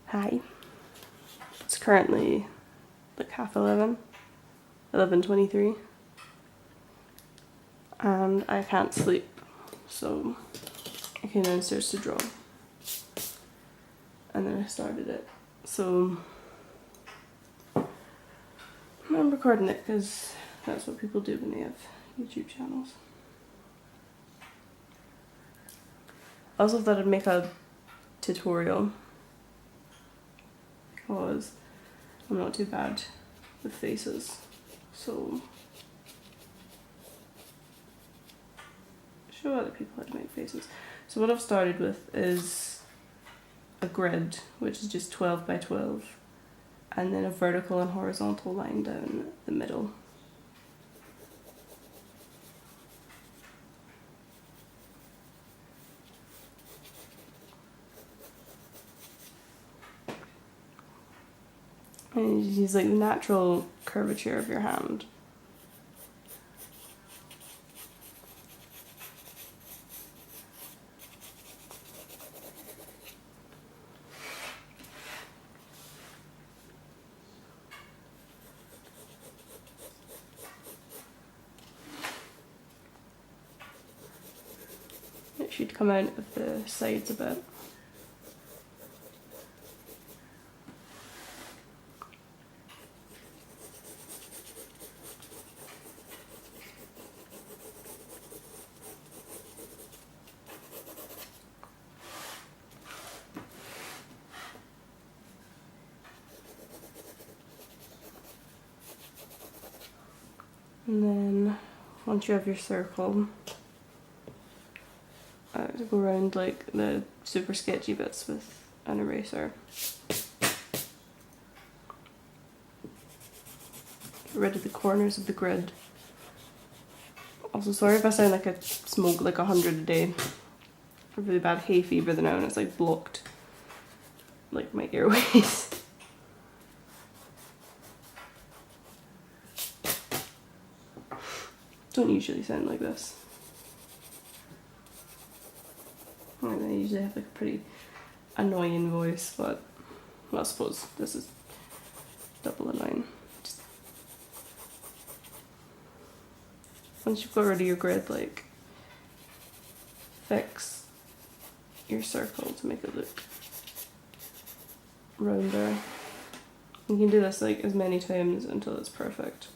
Hi. It's currently like 11:30, 11:23, and I can't sleep, so I came downstairs to draw, and then I started it. So I'm recording it because that's what people do when they have YouTube channels. I also thought I'd make a tutorial because I'm not too bad with faces, so show other people how to make faces. So what I've started with is a grid, which is just 12 by 12, and then a vertical and horizontal line down the middle. And you use like the natural curvature of your hand. It should come out of the sides a bit. And then once you have your circle, go around like the super sketchy bits with an eraser. Get rid of the corners of the grid. Also, sorry if I sound like I smoke like 100 a day. I have really bad hay fever now and it's like blocked like my airways. Don't usually sound like this. I usually have like a pretty annoying voice, but well, I suppose this is double annoying. Just once you've got rid of your grid, like fix your circle to make it look rounder. You can do this like as many times until it's perfect.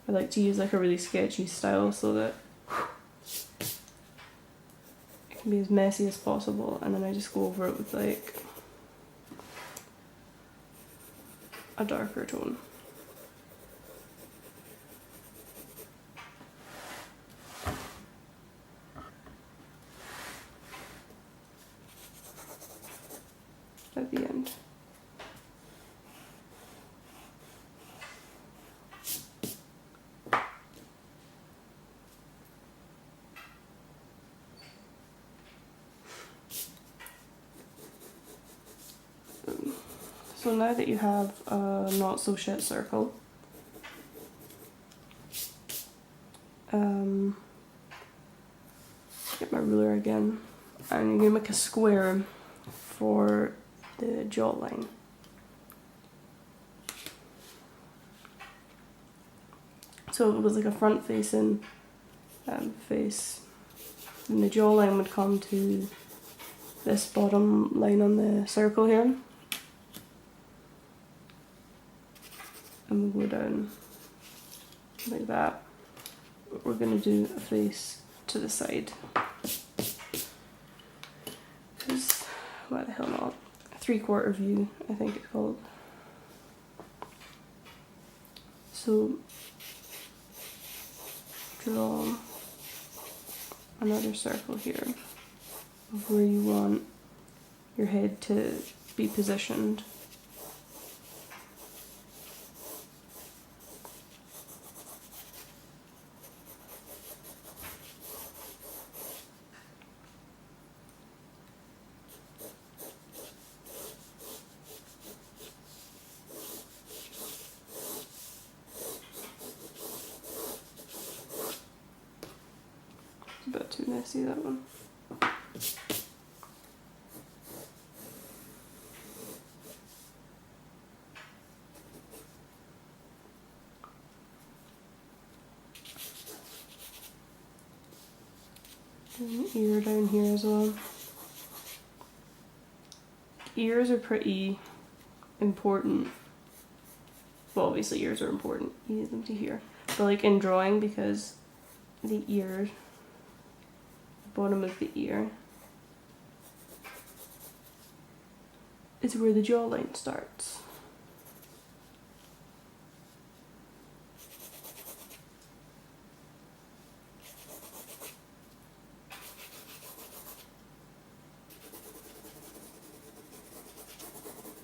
I like to use like a really sketchy style so that it can be as messy as possible, and then I just go over it with like a darker tone. At the end. So now that you have a not so shit circle, get my ruler again, and you're going to make a square for the jawline. So if it was like a front facing face, and the jawline would come to this bottom line on the circle here, and we'll go down like that. But we're going to do a face to the side, because why the hell not? 3/4 view, I think it's called. So draw another circle here of where you want your head to be positioned. It's a bit too messy, that one. An ear down here as well. Ears are pretty important. Well, obviously ears are important. You need them to hear. But like in drawing, because the ear, the bottom of the ear, is where the jawline starts.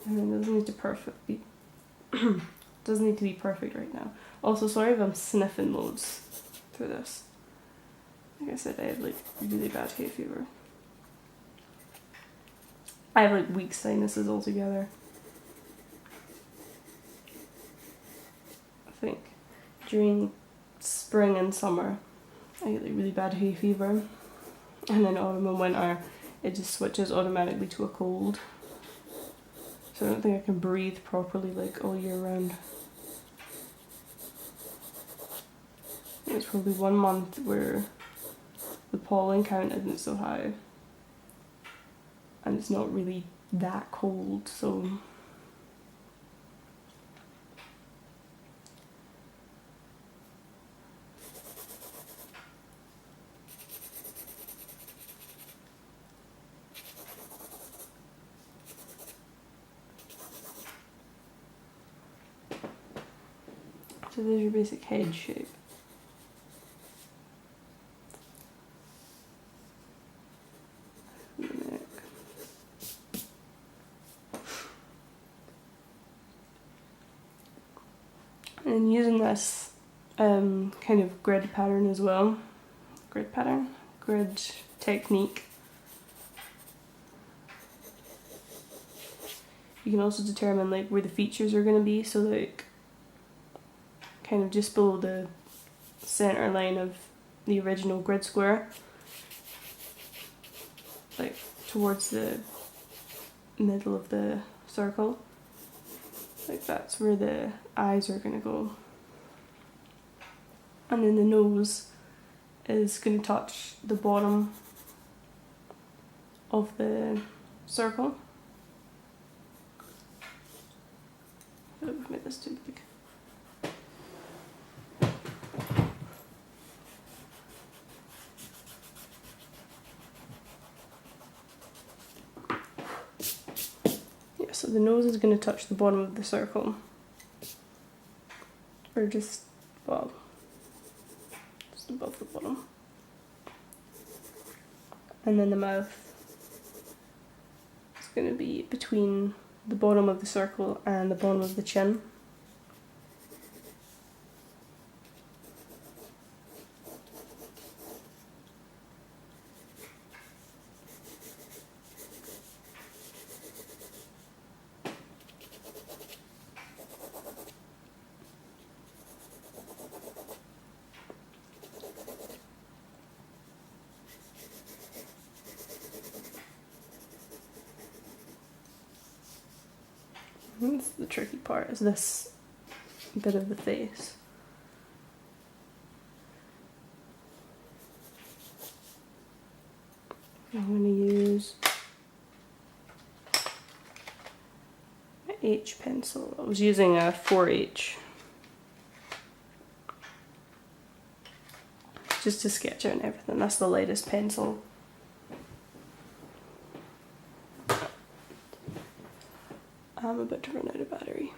And then it doesn't need to doesn't need to be perfect right now. Also, sorry if I'm sniffing loads through this. Like I said, I have like really bad hay fever. I have like weak sinuses altogether. I think during spring and summer I get like really bad hay fever, and then autumn and winter it just switches automatically to a cold. So I don't think I can breathe properly like all year round. It's probably 1 month where the pollen count isn't so high and it's not really that cold, so there's your basic head shape. And using this kind of grid pattern as well, grid technique, you can also determine like where the features are going to be, so like kind of just below the center line of the original grid square, like towards the middle of the circle, like that's where the eyes are going to go. And then the nose is going to touch the bottom of the circle. Oh, we've made this too big. Yeah, so the nose is going to touch the bottom of the circle. Or just, well, just above the bottom. And then the mouth is going to be between the bottom of the circle and the bottom of the chin. This is the tricky part, is this bit of the face. I'm going to use my H pencil. I was using a 4H just to sketch out everything. That's the lightest pencil. I'm about to run out of battery.